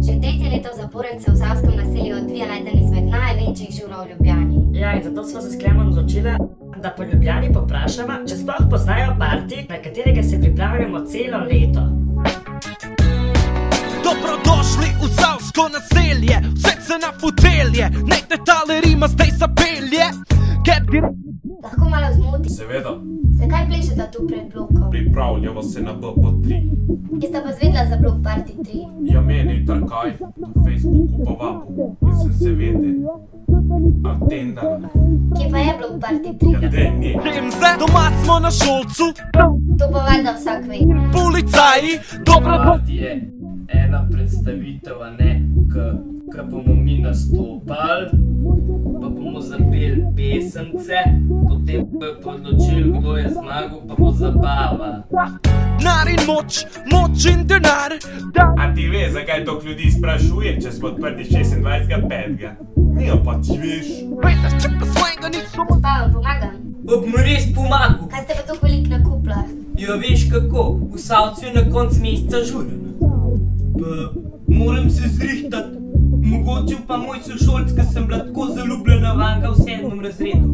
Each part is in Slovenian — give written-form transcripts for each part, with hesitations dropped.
Že tretje leto zapored se v Savskem naselju odvija eden izmed največjih žurov v Ljubljani. Ja, in zato smo se s Klemom odločili, da po Ljubljani poprašamo, če sploh poznajo parti, na katerega se pripravljamo celo leto. Dobrodošli v Savsko naselje, vse se na fotelje, naj te tale rima zdaj zapelje. Lahko malo zmoti? Seveda. Zakaj plešeta tu pred blokom? Pripravljamo se na BP3. Kje sta pa zvedla za blok Party 3? Ja, meni takaj na Facebooku povabil in sem seveda atendala. Kje pa je blok Party 3? Ja, dej Remze, doma smo na šolcu, To pa valjda vsak ve. policaji, dobro Party je ena predstavitev, a ne, ko bomo mi nastopali, pa bomo zapeli pesemce, potem bojo odločili, kdo je zmagal, pa bo zabava. denar in moč, moč in denar. A ti veš, zakaj toliko ljudi sprašuje, če smo odprti 26.5. Ja, pa ti veš. Veš, če pa svojega niso. Pa vam pomagam? Ob mu res pomagal. Kaj ste pa toliko veliko nakupila? Ja, veš kako, v Savcu je na konc meseca žura. Pa moram se zrihtati. Mogoče pa moj sošolc, ker sem bila tako zaljubljena vanka v 7. razredu.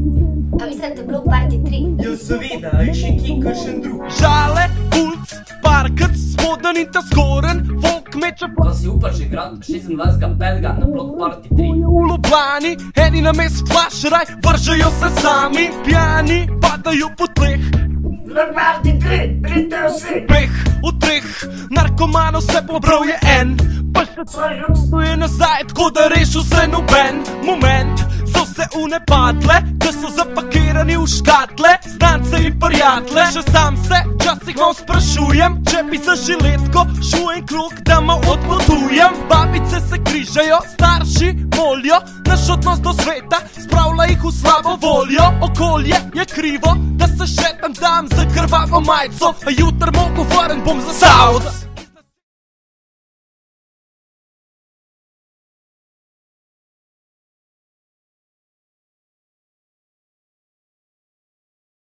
A mislite blok Party 3? Ja, seveda, ali še kje kakšen drug. Žale, pulc, parkec, spoden in ta zgoren, folk meče Pa si upaš igrati 26.5. na blok Party 3. v Ljubljani, eni na mest flašeraj, vržejo se sami, pijani, padajo po tleh. Blok Party 3, pridite vsi! Peh v treh, narkomanov se pobral je en, pa še svoj rok je nazaj, tako da rešil se noben moment. So se une padle, da so zapakirani v škatle, znance in prijatelje. Še sam se včasih malo sprašujem, če bi za žiletko šel en krog, da malo odpotujem. Babice se križajo, starši molijo, naš odnos do sveta spravlja jih v slabo voljo. Okolje je krivo, da se še tam dam za krvavo majico, a jutr mogo vrn bom za Savc.